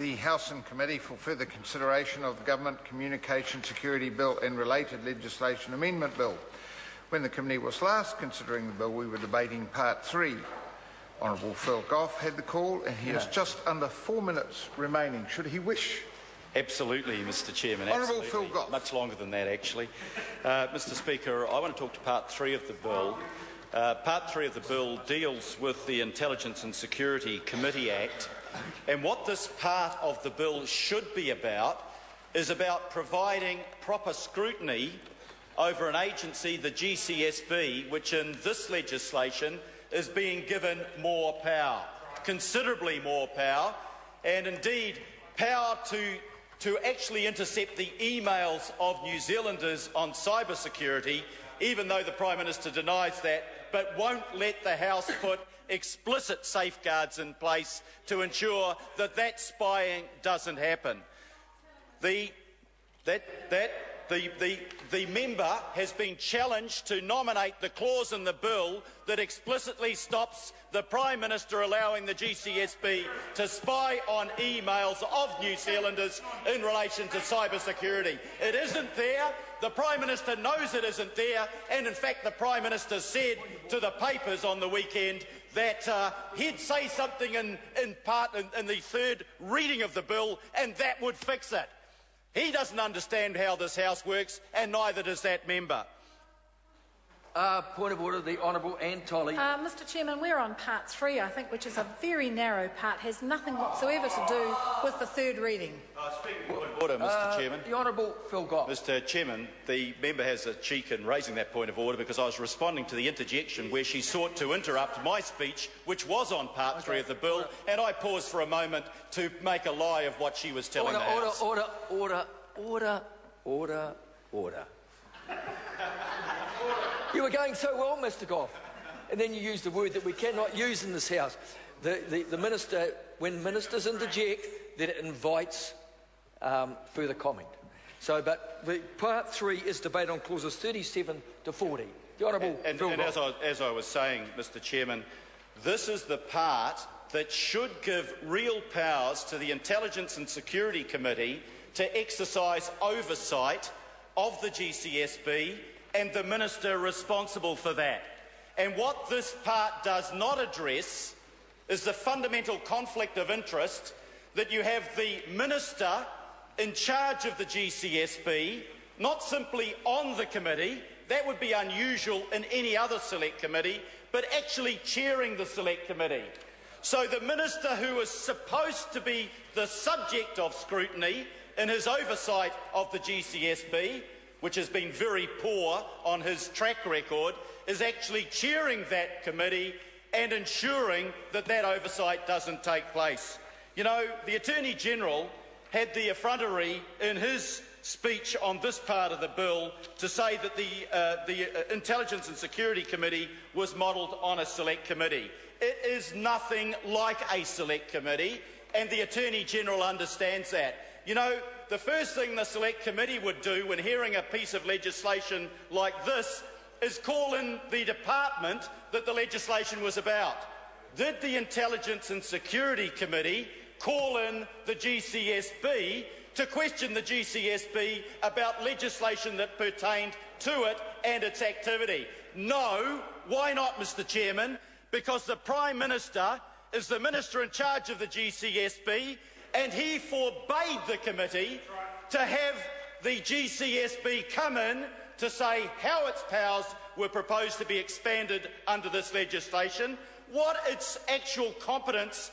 the House and Committee for further consideration of the Government Communication Security Bill and related legislation amendment bill. When the committee was last considering the bill, we were debating Part 3. Honourable Phil Goff had the call, and he has just under 4 minutes remaining, should he wish. Absolutely, Mr Chairman. Honourable Phil Goff. Much longer than that, actually. Mr Speaker, I want to talk to Part 3 of the bill. Part 3 of the bill deals with the Intelligence and Security Committee Act, and what this part of the bill should be about is about providing proper scrutiny over an agency, the GCSB, which in this legislation is being given more power, considerably more power, and indeed power to actually intercept the emails of New Zealanders on cybersecurity, even though the Prime Minister denies that, but won't let the House put explicit safeguards in place to ensure that that spying doesn't happen. The member has been challenged to nominate the clause in the bill that explicitly stops the Prime Minister allowing the GCSB to spy on emails of New Zealanders in relation to cybersecurity. It isn't there. The Prime Minister knows it isn't there, and in fact the Prime Minister said to the papers on the weekend that he'd say something in the third reading of the bill and that would fix it. He doesn't understand how this House works, and neither does that member. Point of order, the Honourable Anne Tolley. Mr Chairman, we're on Part 3, I think, which is a very narrow part, has nothing whatsoever to do with the third reading. Speaking of point of order, Mr Chairman. The Honourable Phil Goff. Mr Chairman, the member has a cheek in raising that point of order because I was responding to the interjection where she sought to interrupt my speech, which was on Part 3 of the bill, and I paused for a moment to make a lie of what she was telling the House. Order. You were going so well, Mr Goff, and then you used a word that we cannot use in this House. The Minister, when Ministers interject, then it invites further comment. So, but the Part 3 is debate on clauses 37 to 40. The Honourable Phil Goff. As I was saying, Mr Chairman, this is the part that should give real powers to the Intelligence and Security Committee to exercise oversight of the GCSB and the Minister responsible for that. And what this part does not address is the fundamental conflict of interest that you have the Minister in charge of the GCSB, not simply on the committee, that would be unusual in any other select committee, but actually chairing the select committee. So the Minister who is supposed to be the subject of scrutiny in his oversight of the GCSB, which has been very poor on his track record, is actually chairing that committee and ensuring that that oversight doesn't take place. You know, the Attorney-General had the effrontery in his speech on this part of the bill to say that the Intelligence and Security Committee was modelled on a select committee. It is nothing like a select committee, and the Attorney-General understands that. You know, the first thing the Select Committee would do when hearing a piece of legislation like this is call in the department that the legislation was about. Did the Intelligence and Security Committee call in the GCSB to question the GCSB about legislation that pertained to it and its activity? No. Why not, Mr Chairman? Because the Prime Minister is the Minister in charge of the GCSB, and he forbade the committee to have the GCSB come in to say how its powers were proposed to be expanded under this legislation, what its actual competence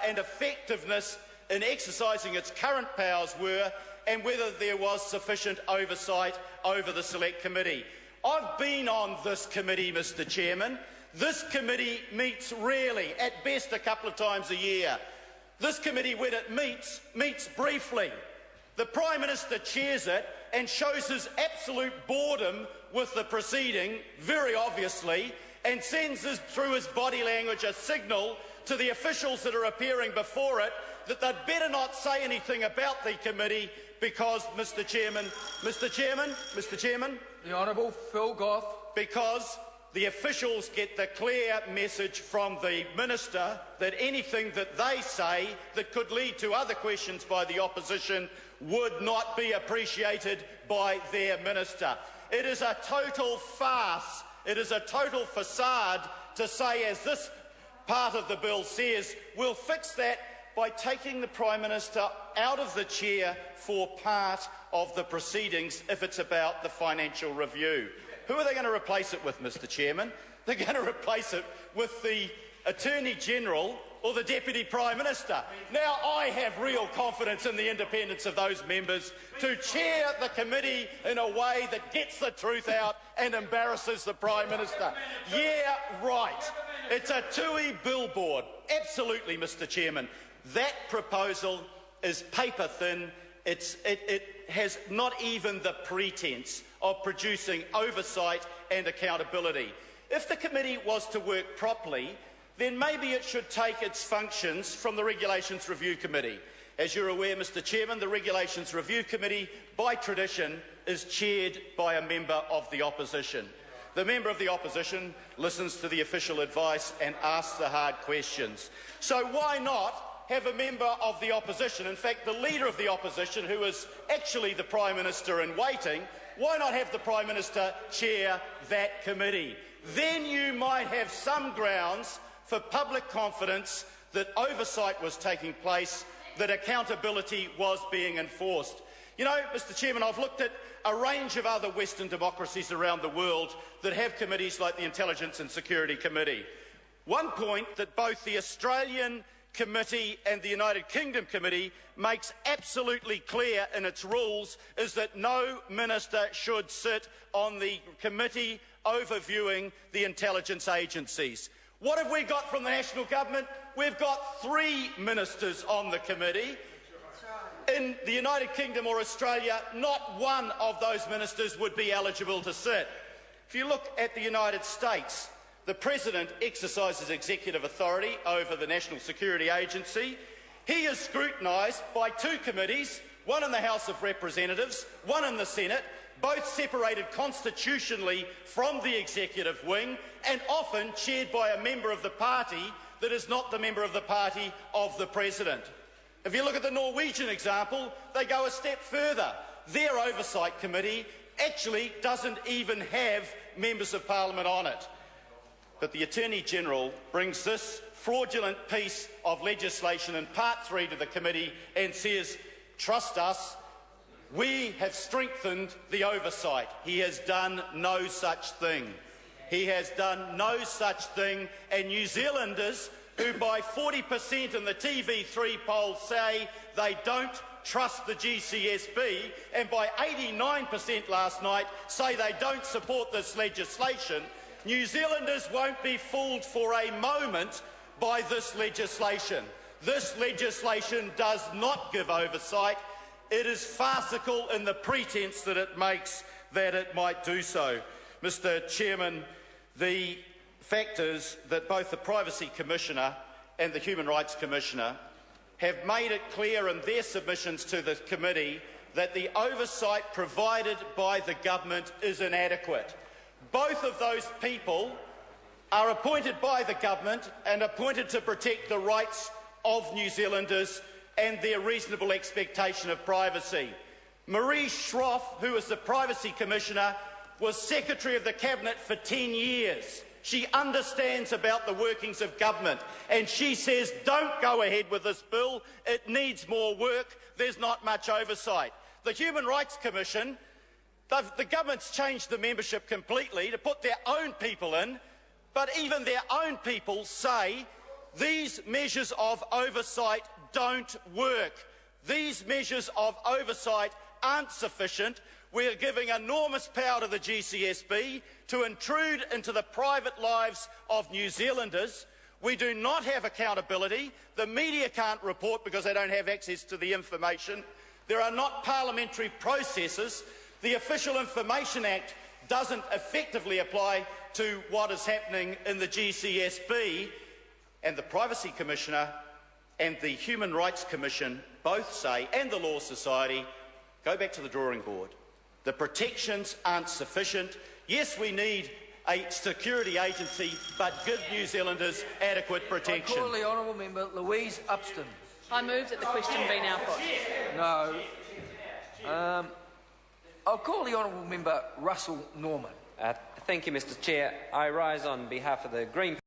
and effectiveness in exercising its current powers were, and whether there was sufficient oversight over the Select Committee. I've been on this committee, Mr Chairman. This committee meets rarely, at best a couple of times a year. This committee, when it meets briefly. The Prime Minister chairs it and shows his absolute boredom with the proceeding, very obviously, and sends through his body language a signal to the officials that are appearing before it that they'd better not say anything about the committee because, Mr Chairman, The Honourable Phil Goff. Because the officials get the clear message from the Minister that anything that they say that could lead to other questions by the opposition would not be appreciated by their Minister. It is a total farce. It is a total facade to say, as this part of the bill says, we'll fix that by taking the Prime Minister out of the chair for part of the proceedings if it's about the financial review. Who are they going to replace it with, Mr Chairman? They're going to replace it with the Attorney-General or the Deputy Prime Minister. Now, I have real confidence in the independence of those members to chair the committee in a way that gets the truth out and embarrasses the Prime Minister. Yeah, right. It's a TUI billboard. Absolutely, Mr Chairman. That proposal is paper thin. It has not even the pretence of producing oversight and accountability. If the committee was to work properly, then maybe it should take its functions from the Regulations Review Committee. As you're aware, Mr Chairman, the Regulations Review Committee, by tradition, is chaired by a member of the opposition. The member of the opposition listens to the official advice and asks the hard questions. So why not have a member of the opposition, in fact the leader of the opposition, who is actually the Prime Minister in waiting, why not have the Prime Minister chair that committee? Then you might have some grounds for public confidence that oversight was taking place, that accountability was being enforced. You know, Mr Chairman, I've looked at a range of other Western democracies around the world that have committees like the Intelligence and Security Committee. One point that both the Australian Committee and the United Kingdom Committee makes absolutely clear in its rules is that no minister should sit on the committee overviewing the intelligence agencies. What have we got from the national government? We've got 3 ministers on the committee. In the United Kingdom or Australia, not one of those ministers would be eligible to sit. If you look at the United States, the President exercises executive authority over the National Security Agency. He is scrutinised by 2 committees, one in the House of Representatives, one in the Senate, both separated constitutionally from the executive wing and often chaired by a member of the party that is not the member of the party of the President. If you look at the Norwegian example, they go a step further. Their oversight committee actually doesn't even have members of Parliament on it. But the Attorney-General brings this fraudulent piece of legislation in Part 3 to the committee and says, trust us, we have strengthened the oversight. He has done no such thing. He has done no such thing, and New Zealanders, who by 40% in the TV3 poll say they don't trust the GCSB, and by 89% last night say they don't support this legislation, New Zealanders won't be fooled for a moment by this legislation. This legislation does not give oversight. It is farcical in the pretence that it makes that it might do so. Mr Chairman, the fact is that both the Privacy Commissioner and the Human Rights Commissioner have made it clear in their submissions to the committee that the oversight provided by the government is inadequate. Both of those people are appointed by the government and appointed to protect the rights of New Zealanders and their reasonable expectation of privacy. Marie Schroff, who is the Privacy Commissioner, was Secretary of the Cabinet for 10 years. She understands about the workings of government, and she says, don't go ahead with this bill, it needs more work, there's not much oversight. The Human Rights Commission, the government's changed the membership completely to put their own people in, but even their own people say these measures of oversight don't work. These measures of oversight aren't sufficient. We're giving enormous power to the GCSB to intrude into the private lives of New Zealanders. We do not have accountability. The media can't report because they don't have access to the information. There are not parliamentary processes. The Official Information Act doesn't effectively apply to what is happening in the GCSB, and the Privacy Commissioner and the Human Rights Commission both say, and the Law Society, go back to the drawing board. The protections aren't sufficient. Yes, we need a security agency but give New Zealanders adequate protection. I call the honourable member Louise Upston. I move that the question be now put. No. I'll call the honourable member Russell Norman. Thank you, Mr. Chair. I rise on behalf of the Green